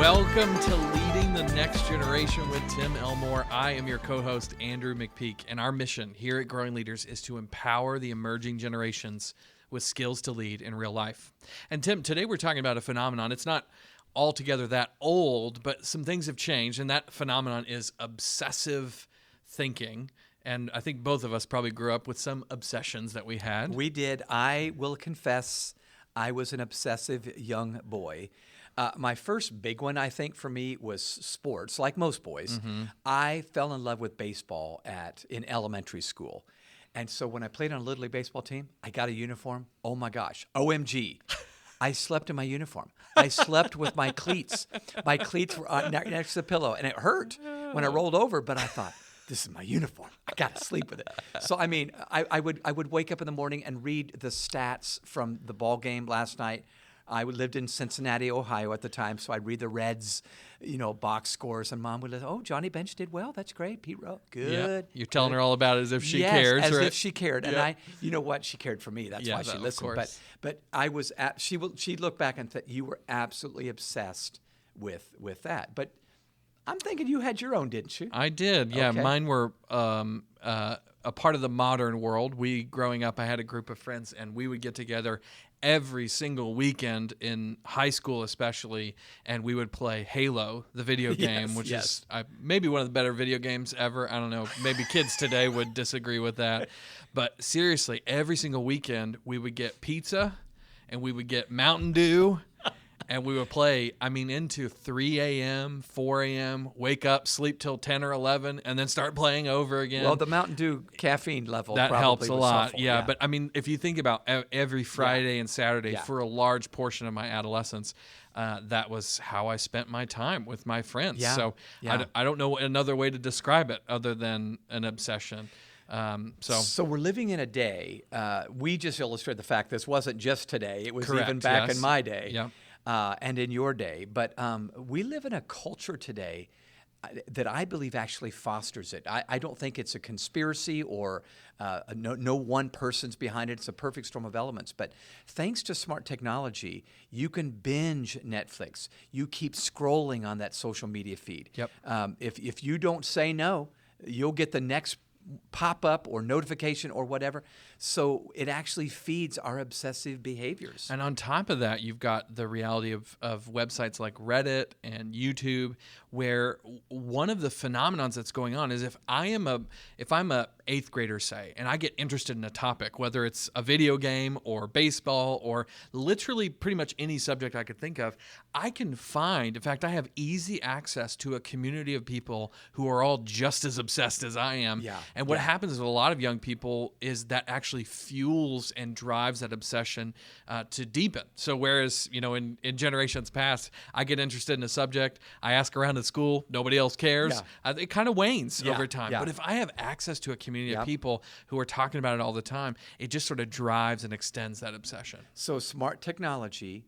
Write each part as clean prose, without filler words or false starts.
Welcome to Leading the Next Generation with Tim Elmore. I am your co-host, Andrew McPeak, and our mission here at Growing Leaders is to empower the emerging generations with skills to lead in real life. And Tim, today we're talking about a phenomenon. It's not altogether that old, but some things have changed, and that phenomenon is obsessive thinking. And I think both of us probably grew up with some obsessions that we had. We did. I will confess, I was an obsessive young boy. My first big one, I think, for me was sports, like most boys. Mm-hmm. I fell in love with baseball in elementary school. And so when I played on a Little League baseball team, I got a uniform. Oh, my gosh. OMG. I slept in my uniform. I slept with my cleats. My cleats were next to the pillow, and it hurt when I rolled over, but I thought, this is my uniform. I got to sleep with it. So, I mean, I would wake up in the morning and read the stats from the ball game last night. I lived in Cincinnati, Ohio at the time, so I'd read the Reds, box scores, and Mom would say, "Oh, Johnny Bench did well. That's great. Pete Rose, good." You're telling her all about it as if she yes, cares, as right? if she cared. And I, you know what, she cared for me. That's why she listened. But I was she'd look back and think you were absolutely obsessed with that. But I'm thinking you had your own, didn't you? I did. Yeah, okay. Mine were a part of the modern world. Growing up, I had a group of friends, and we would get together every single weekend in high school especially, and we would play Halo, the video game, which is maybe one of the better video games ever. I don't know. Maybe kids today would disagree with that. But seriously, every single weekend we would get pizza and we would get Mountain Dew. And we would play, into 3 a.m., 4 a.m., wake up, sleep till 10 or 11, and then start playing over again. Well, the Mountain Dew caffeine level that probably helps a lot. Helpful. Yeah, but if you think about every Friday and Saturday for a large portion of my adolescence, that was how I spent my time with my friends. Yeah. So I don't know another way to describe it other than an obsession. So we're living in a day. We just illustrated the fact this wasn't just today. It was correct, even back in my day. Yeah. And in your day. But we live in a culture today that I believe actually fosters it. I don't think it's a conspiracy or no one person's behind it. It's a perfect storm of elements. But thanks to smart technology, you can binge Netflix. You keep scrolling on that social media feed. Yep. If you don't say no, you'll get the next pop-up or notification or whatever. So it actually feeds our obsessive behaviors. And on top of that, you've got the reality of websites like Reddit and YouTube, where one of the phenomenons that's going on is if I'm a 8th grader, say, and I get interested in a topic, whether it's a video game or baseball or literally pretty much any subject I could think of, I can find, in fact, I have easy access to a community of people who are all just as obsessed as I am. Yeah. And what happens with a lot of young people is that actually fuels and drives that obsession to deepen. So whereas, in generations past, I get interested in a subject, I ask around at school, nobody else cares, it kind of wanes over time. But if I have access to a community of people who are talking about it all the time, it just sort of drives and extends that obsession. So smart technology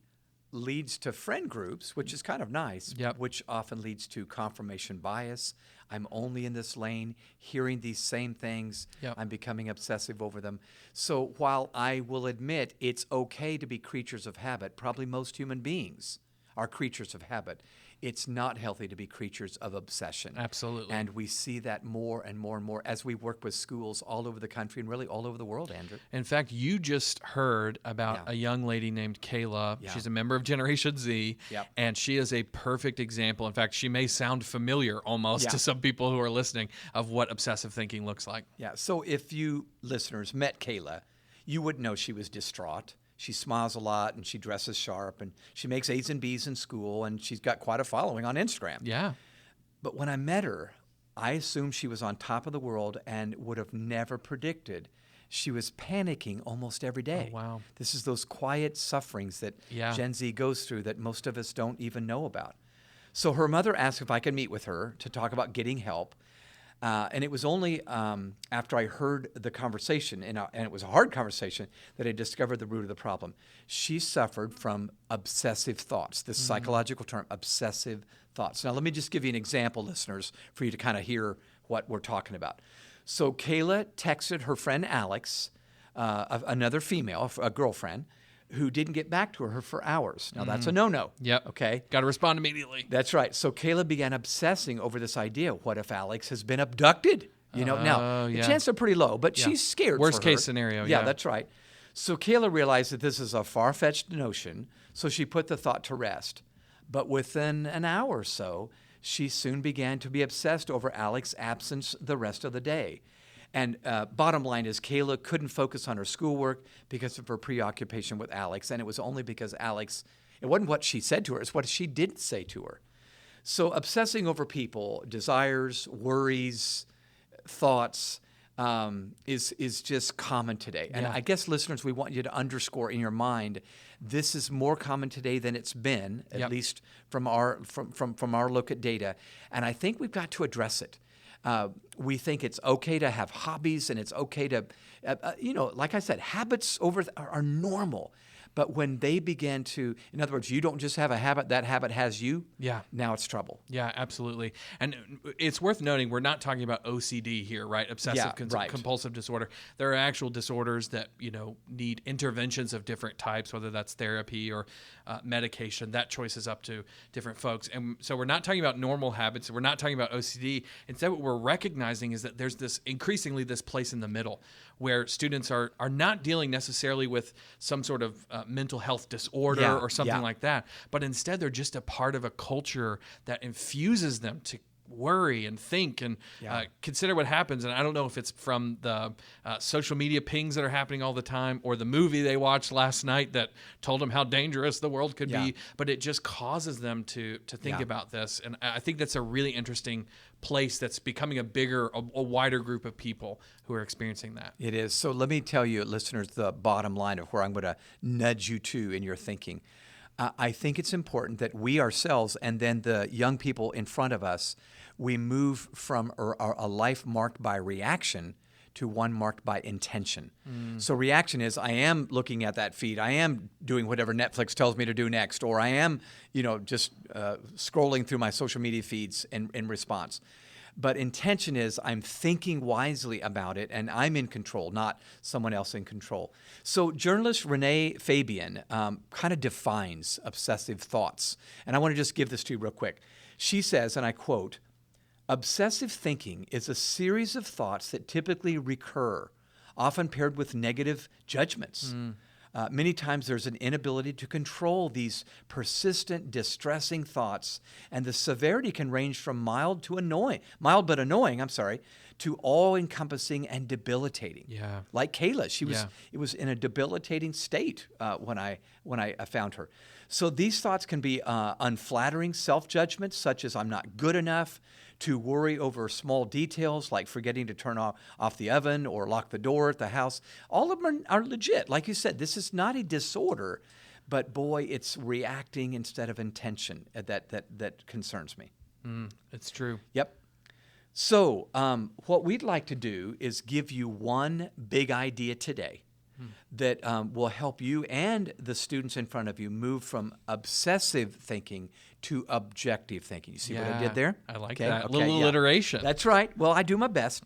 leads to friend groups, which is kind of nice, which often leads to confirmation bias. I'm only in this lane, hearing these same things. I'm becoming obsessive over them. So while I will admit it's okay to be creatures of habit, probably most human beings are creatures of habit, it's not healthy to be creatures of obsession. Absolutely. And we see that more and more and more as we work with schools all over the country and really all over the world, Andrew. In fact, you just heard about a young lady named Kayla. She's a member of Generation Z, and she is a perfect example. In fact, she may sound familiar almost to some people who are listening of what obsessive thinking looks like. Yeah, so if you listeners met Kayla, you would know she was distraught. She smiles a lot, and she dresses sharp, and she makes A's and B's in school, and she's got quite a following on Instagram. Yeah. But when I met her, I assumed she was on top of the world and would have never predicted she was panicking almost every day. Oh, wow. This is those quiet sufferings that Gen Z goes through that most of us don't even know about. So her mother asked if I could meet with her to talk about getting help. And it was only after I heard the conversation, and it was a hard conversation, that I discovered the root of the problem. She suffered from obsessive thoughts, this psychological term, obsessive thoughts. Now, let me just give you an example, listeners, for you to kind of hear what we're talking about. So Kayla texted her friend Alex, another female, a girlfriend, who didn't get back to her for hours. Now, that's a no-no. Yep. Okay? Got to respond immediately. That's right. So Kayla began obsessing over this idea. What if Alex has been abducted? Now, the chances are pretty low, but she's scared for her. Worst case scenario, Yeah, that's right. So Kayla realized that this is a far-fetched notion, so she put the thought to rest. But within an hour or so, she soon began to be obsessed over Alex's absence the rest of the day. And bottom line is Kayla couldn't focus on her schoolwork because of her preoccupation with Alex, and it was only because Alex, it wasn't what she said to her, it's what she didn't say to her. So obsessing over people, desires, worries, thoughts, is just common today. And I guess, listeners, we want you to underscore in your mind, this is more common today than it's been, at least from our look at data. And I think we've got to address it. We think it's okay to have hobbies, and it's okay to, like I said, habits are normal. But when they begin to, in other words, you don't just have a habit, that habit has you. Yeah. Now it's trouble. Yeah, absolutely. And it's worth noting, we're not talking about OCD here, right? Obsessive compulsive disorder. There are actual disorders that, need interventions of different types, whether that's therapy or medication. That choice is up to different folks. And so we're not talking about normal habits. We're not talking about OCD. Instead, what we're recognizing is that there's increasingly this place in the middle where students are not dealing necessarily with some sort of mental health disorder or something like that, but instead they're just a part of a culture that infuses them to worry and think and consider what happens. And I don't know if it's from the social media pings that are happening all the time or the movie they watched last night that told them how dangerous the world could be, but it just causes them to think about this. And I think that's a really interesting place that's becoming a wider group of people who are experiencing that. It is. So let me tell you, listeners, the bottom line of where I'm going to nudge you to in your thinking. I think it's important that we ourselves and then the young people in front of us, we move from a life marked by reaction to one marked by intention. So reaction is, I am looking at that feed. I am doing whatever Netflix tells me to do next, or I am, just scrolling through my social media feeds in response. But intention is, I'm thinking wisely about it, and I'm in control, not someone else in control. So journalist Renee Fabian kind of defines obsessive thoughts. And I want to just give this to you real quick. She says, and I quote, "Obsessive thinking is a series of thoughts that typically recur, often paired with negative judgments. Many times there's an inability to control these persistent, distressing thoughts, and the severity can range from mild but annoying, to all-encompassing and debilitating." Yeah. Like Kayla, it was in a debilitating state when I found her. So these thoughts can be unflattering self-judgments, such as I'm not good enough, to worry over small details like forgetting to turn off the oven or lock the door at the house. All of them are legit. Like you said, this is not a disorder, but boy, it's reacting instead of intention that concerns me. It's true. Yep. So what we'd like to do is give you one big idea today that will help you and the students in front of you move from obsessive thinking to objective thinking. You see what I did there? I like that. A little alliteration. That's right. Well, I do my best.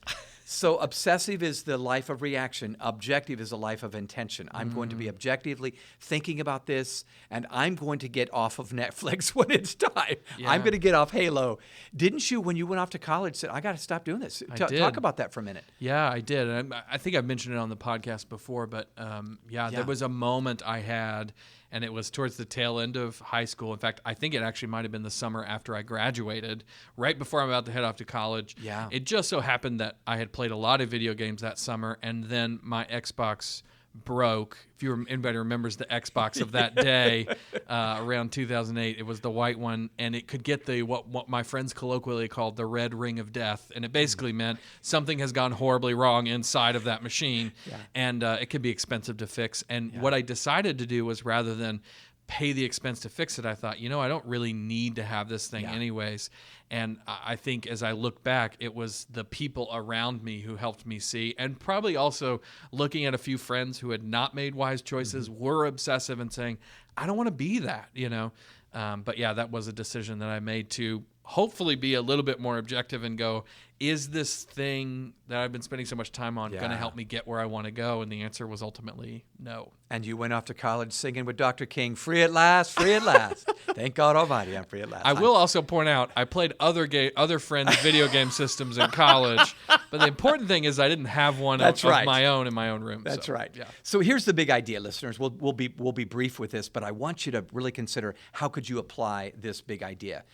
So obsessive is the life of reaction. Objective is a life of intention. I'm going to be objectively thinking about this, and I'm going to get off of Netflix when it's time. Yeah. I'm going to get off Halo. Didn't you, when you went off to college, say, I got to stop doing this? I did. Talk about that for a minute. Yeah, I did. And I think I've mentioned it on the podcast before, but there was a moment I had, and it was towards the tail end of high school. In fact, I think it actually might have been the summer after I graduated, right before I'm about to head off to college. Yeah. It just so happened that I had played a lot of video games that summer, and then my Xbox broke. If anybody remembers the Xbox of that day, around 2008, it was the white one, and it could get what my friends colloquially called the red ring of death, and it basically meant something has gone horribly wrong inside of that machine, and it can be expensive to fix. And what I decided to do was, rather than pay the expense to fix it, I thought, I don't really need to have this thing anyways. And I think as I look back, it was the people around me who helped me see, and probably also looking at a few friends who had not made wise choices, were obsessive, and saying, I don't want to be that, But that was a decision that I made to hopefully be a little bit more objective and go, is this thing that I've been spending so much time on going to help me get where I want to go? And the answer was ultimately no. And you went off to college singing with Dr. King, free at last, free at last. Thank God Almighty, I'm free at last. I will also point out, I played other friends' video game systems in college, but the important thing is I didn't have one of my own in my own room. That's so, right. Yeah. So here's the big idea, listeners. We'll be brief with this, but I want you to really consider how could you apply this big idea.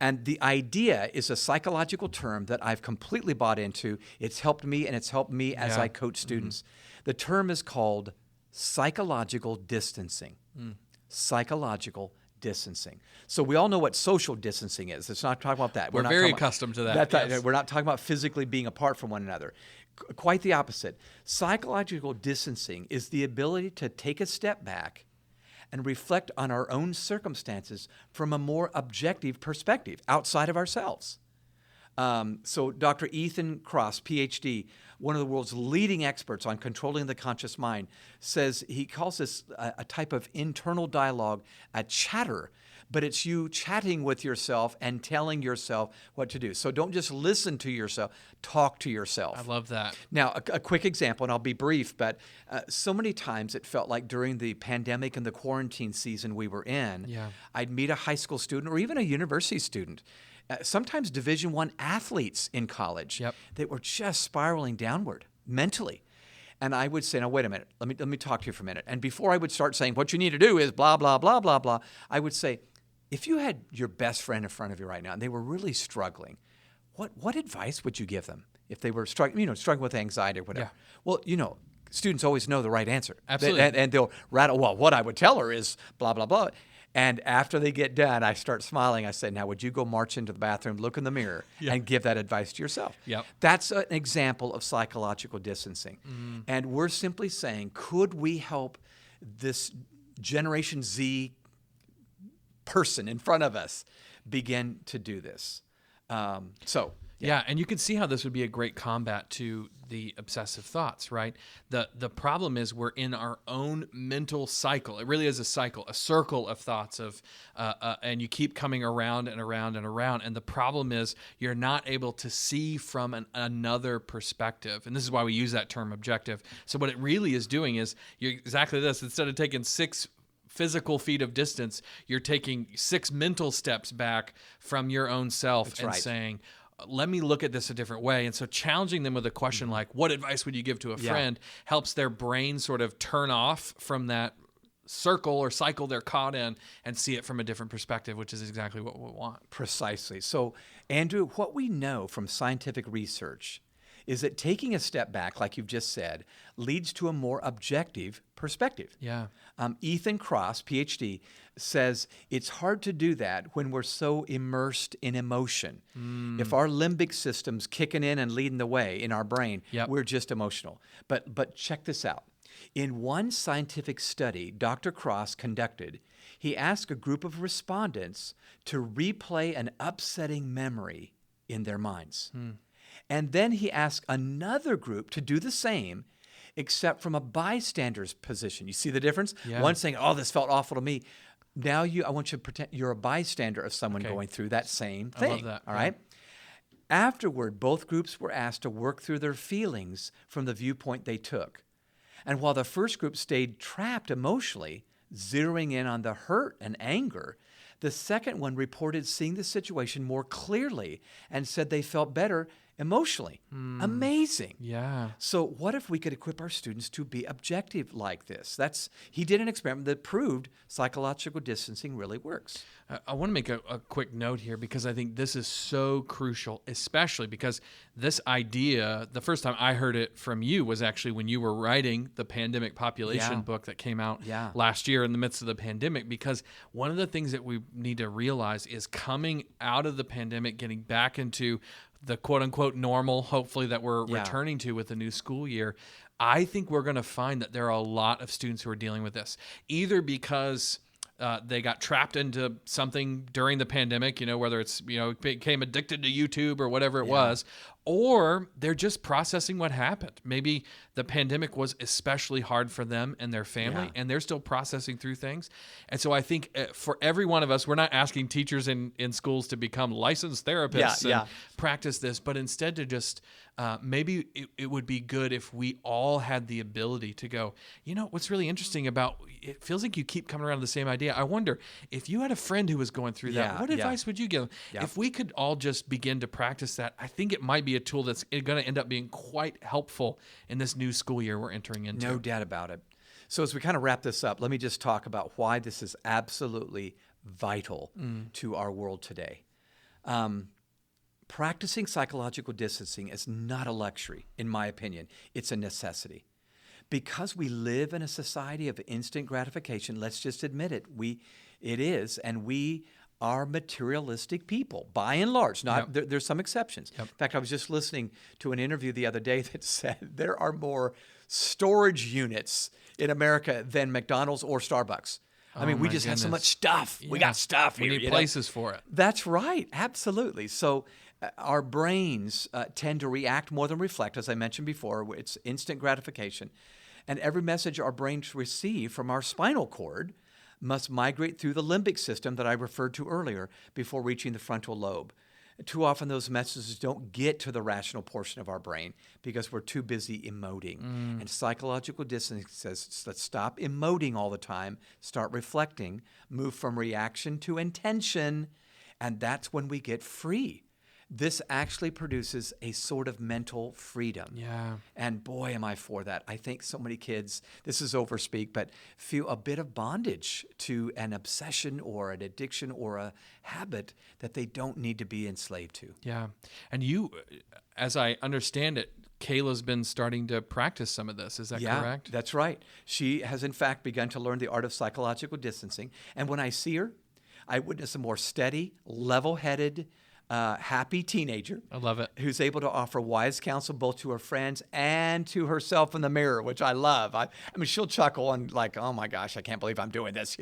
And the idea is a psychological term that I've completely bought into. It's helped me, and it's helped me as I coach students. The term is called psychological distancing. Psychological distancing. So we all know what social distancing is. It's not talking about that. We're not very talking accustomed to about, that. Yes. We're not talking about physically being apart from one another. Quite the opposite. Psychological distancing is the ability to take a step back and reflect on our own circumstances from a more objective perspective outside of ourselves. So Dr. Ethan Kross, PhD, one of the world's leading experts on controlling the conscious mind, says he calls this a type of internal dialogue, a chatter, but it's you chatting with yourself and telling yourself what to do. So don't just listen to yourself, talk to yourself. I love that. Now, a quick example, and I'll be brief, but so many times it felt like during the pandemic and the quarantine season we were in, I'd meet a high school student or even a university student, sometimes Division I athletes in college that were just spiraling downward mentally. And I would say, now, wait a minute, let me talk to you for a minute. And before I would start saying, what you need to do is blah, blah, blah, blah, blah, I would say, if you had your best friend in front of you right now and they were really struggling, what advice would you give them if they were struggling with anxiety or whatever? Well, students always know the right answer. Absolutely. And they'll rattle, well, what I would tell her is blah, blah, blah. And after they get done, I start smiling. I say, now, would you go march into the bathroom, look in the mirror, and give that advice to yourself? That's an example of psychological distancing. And we're simply saying, could we help this Generation Z person in front of us begin to do this? Yeah, and you can see how this would be a great combat to the obsessive thoughts, right? The problem is we're in our own mental cycle. It really is a cycle, a circle of thoughts and you keep coming around and around and around. And the problem is you're not able to see from another perspective. And this is why we use that term objective. So what it really is doing is you're exactly this. Instead of taking 6 physical feet of distance, you're taking 6 mental steps back from your own self saying, let me look at this a different way. And so challenging them with a question like, what advice would you give to a friend, helps their brain sort of turn off from that circle or cycle they're caught in and see it from a different perspective, which is exactly what we want. Precisely. So, Andrew, what we know from scientific research is that taking a step back, like you've just said, leads to a more objective perspective. Ethan Kross, PhD, says it's hard to do that when we're so immersed in emotion. If our limbic system's kicking in and leading the way in our brain, we're just emotional. But check this out. In one scientific study Dr. Kross conducted, he asked a group of respondents to replay an upsetting memory in their minds. And then he asked another group to do the same, except from a bystander's position. You see the difference? One saying, oh, this felt awful to me. Now I want you to pretend you're a bystander of someone going through that same thing. I love that. All right? Afterward, both groups were asked to work through their feelings from the viewpoint they took. And while the first group stayed trapped emotionally, zeroing in on the hurt and anger, the second one reported seeing the situation more clearly and said they felt better emotionally. Amazing. Yeah. So what if we could equip our students to be objective like this? He did an experiment that proved psychological distancing really works. I want to make a quick note here because I think this is so crucial, especially because this idea, the first time I heard it from you was actually when you were writing the pandemic population book that came out last year in the midst of the pandemic, because one of the things that we need to realize is coming out of the pandemic, getting back into the quote-unquote normal, hopefully, that we're returning to with the new school year, I think we're going to find that there are a lot of students who are dealing with this, either because they got trapped into something during the pandemic, whether it's, became addicted to YouTube or whatever it was, or they're just processing what happened. Maybe the pandemic was especially hard for them and their family, and they're still processing through things. And so I think for every one of us, we're not asking teachers in schools to become licensed therapists and practice this, but instead to just maybe it would be good if we all had the ability to go, what's really interesting about it feels like you keep coming around to the same idea. I wonder if you had a friend who was going through that, what advice would you give them? Yeah. If we could all just begin to practice that, I think it might be a tool that's going to end up being quite helpful in this new school year we're entering into. No doubt about it. So as we kind of wrap this up, let me just talk about why this is absolutely vital to our world today. Practicing psychological distancing is not a luxury, in my opinion. It's a necessity. Because we live in a society of instant gratification, let's just admit it, it is, and we are materialistic people, by and large. There's some exceptions. In fact, I was just listening to an interview the other day that said there are more storage units in America than McDonald's or Starbucks. I mean, we just have so much stuff. Yeah. We got stuff here. We need places for it. That's right. Absolutely. So our brains tend to react more than reflect, as I mentioned before. It's instant gratification. And every message our brains receive from our spinal cord must migrate through the limbic system that I referred to earlier before reaching the frontal lobe. Too often those messages don't get to the rational portion of our brain because we're too busy emoting. And psychological distancing says, let's stop emoting all the time, start reflecting, move from reaction to intention, and that's when we get free. This actually produces a sort of mental freedom. Yeah. And boy, am I for that. I think so many kids, this is overspeak, but feel a bit of bondage to an obsession or an addiction or a habit that they don't need to be enslaved to. Yeah. And you, as I understand it, Kayla's been starting to practice some of this. Is that correct? That's right. She has, in fact, begun to learn the art of psychological distancing. And when I see her, I witness a more steady, level-headed, happy teenager. I love it. Who's able to offer wise counsel both to her friends and to herself in the mirror, which I love. I mean, she'll chuckle and like, oh my gosh, I can't believe I'm doing this,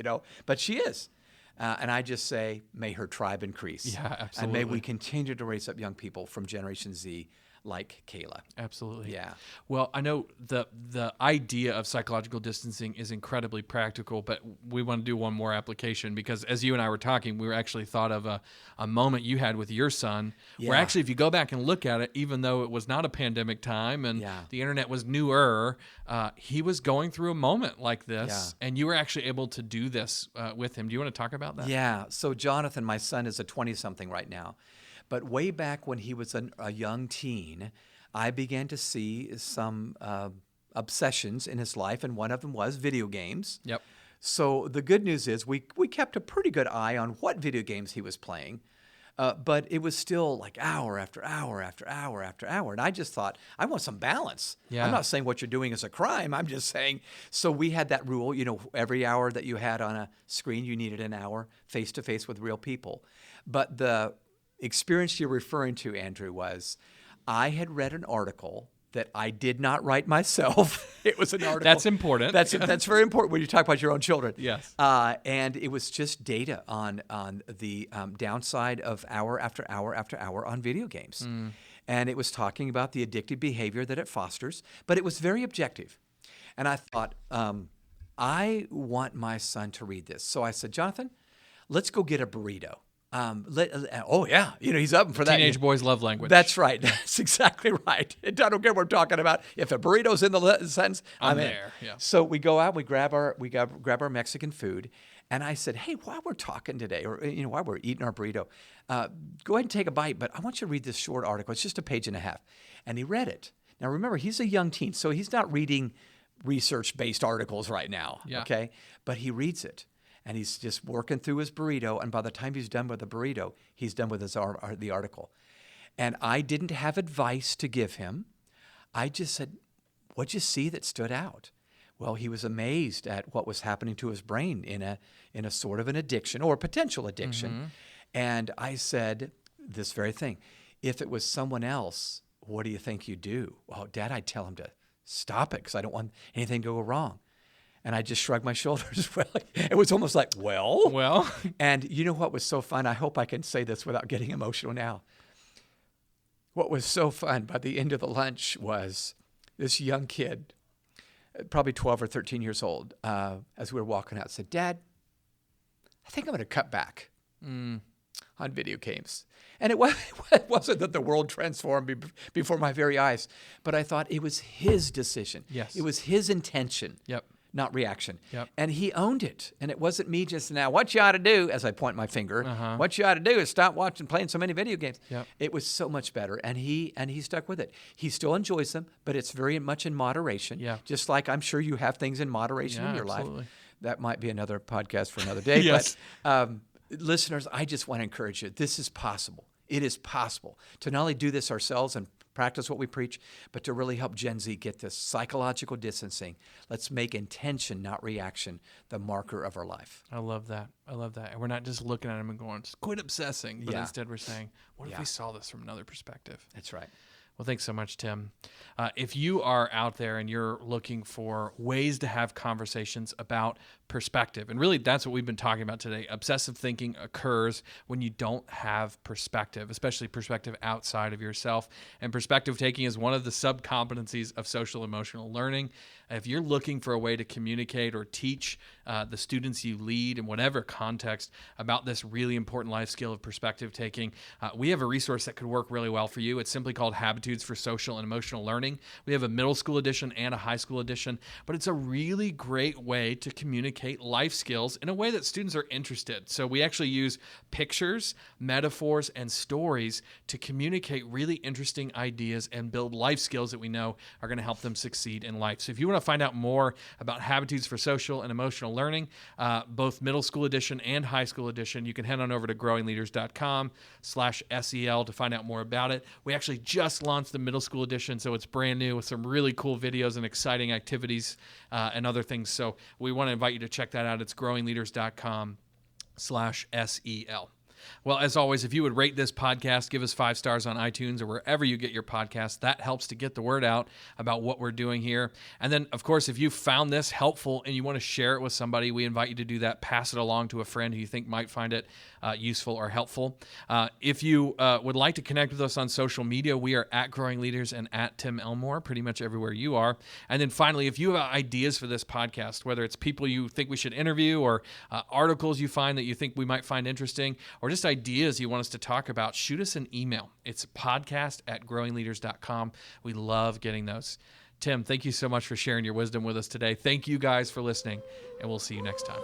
But she is. And I just say, may her tribe increase. Yeah, absolutely. And may we continue to raise up young people from Generation Z like Kayla. Absolutely. Yeah. Well, I know the idea of psychological distancing is incredibly practical, but we want to do one more application because as you and I were talking, we were actually thought of a moment you had with your son where actually if you go back and look at it, even though it was not a pandemic time and the internet was newer, he was going through a moment like this and you were actually able to do this with him. Do you want to talk about that? Yeah. So Jonathan, my son, is a 20-something right now. But way back when he was a young teen, I began to see some obsessions in his life, and one of them was video games. Yep. So the good news is we kept a pretty good eye on what video games he was playing, but it was still like hour after hour after hour after hour. And I just thought, I want some balance. Yeah. I'm not saying what you're doing is a crime. I'm just saying, so we had that rule, every hour that you had on a screen, you needed an hour face-to-face with real people. But the experience you're referring to, Andrew, was I had read an article that I did not write myself. It was an article. That's important. That's very important when you talk about your own children. Yes. And it was just data on the downside of hour after hour after hour on video games. And it was talking about the addictive behavior that it fosters, but it was very objective. And I thought, I want my son to read this. So I said, Jonathan, let's go get a burrito. He's up for that. Teenage boys love language. That's right. That's exactly right. I don't care what we're talking about. If a burrito's in the sentence, I'm there. Yeah. So we go out, we grab our Mexican food, and I said, hey, while we're talking today, or while we're eating our burrito, go ahead and take a bite. But I want you to read this short article. It's just a page and a half. And he read it. Now remember, he's a young teen, so he's not reading research-based articles right now. Yeah. Okay, but he reads it. And he's just working through his burrito, and by the time he's done with the burrito, he's done with the article. And I didn't have advice to give him. I just said, what'd you see that stood out? Well, he was amazed at what was happening to his brain in a sort of an addiction or a potential addiction. Mm-hmm. And I said this very thing. If it was someone else, what do you think you'd do? Well, Dad, I'd tell him to stop it because I don't want anything to go wrong. And I just shrugged my shoulders. Well, it was almost like, well. And you know what was so fun? I hope I can say this without getting emotional now. what was so fun by the end of the lunch was this young kid, probably 12 or 13 years old, as we were walking out, said, "Dad, I think I'm going to cut back on video games." And it wasn't that the world transformed before my very eyes, but I thought it was his decision. Yes. It was his intention. Yep. Not reaction. Yep. And he owned it. And it wasn't me just now, what you ought to do, as I point my finger, what you ought to do is stop playing so many video games. Yep. It was so much better. And he stuck with it. He still enjoys them, but it's very much in moderation. Yeah. Just like I'm sure you have things in moderation in your absolutely. life. That might be another podcast for another day. Yes. But listeners, I just want to encourage you. This is possible. It is possible to not only do this ourselves and practice what we preach, but to really help Gen Z get this psychological distancing. Let's make intention, not reaction, the marker of our life. I love that. And we're not just looking at them and going, quit obsessing, but Yeah. instead we're saying, what if Yeah. we saw this from another perspective? That's right. Well, thanks so much, Tim. If you are out there and you're looking for ways to have conversations about perspective, and really that's what we've been talking about today, obsessive thinking occurs when you don't have perspective, especially perspective outside of yourself. And perspective taking is one of the sub-competencies of social emotional learning. If you're looking for a way to communicate or teach the students you lead in whatever context about this really important life skill of perspective taking, we have a resource that could work really well for you. It's simply called Habitudes for Social and Emotional Learning. We have a middle school edition and a high school edition, but it's a really great way to communicate life skills in a way that students are interested. So we actually use pictures, metaphors, and stories to communicate really interesting ideas and build life skills that we know are going to help them succeed in life. So if you want to find out more about Habitudes for Social and Emotional Learning, both middle school edition and high school edition, you can head on over to growingleaders.com/SEL to find out more about it. We actually just launched the middle school edition, so it's brand new with some really cool videos and exciting activities and other things. So we want to invite you to check that out. It's growingleaders.com/SEL. Well, as always, if you would rate this podcast, give us 5 stars on iTunes or wherever you get your podcasts. That helps to get the word out about what we're doing here. And then, of course, if you found this helpful and you want to share it with somebody, we invite you to do that. Pass it along to a friend who you think might find it useful or helpful. If you would like to connect with us on social media, we are at Growing Leaders and at Tim Elmore, pretty much everywhere you are. And then finally, if you have ideas for this podcast, whether it's people you think we should interview or articles you find that you think we might find interesting, or just ideas you want us to talk about, shoot us an email. It's podcast@growingleaders.com. We love getting those. Tim, thank you so much for sharing your wisdom with us today. Thank you guys for listening, and we'll see you next time.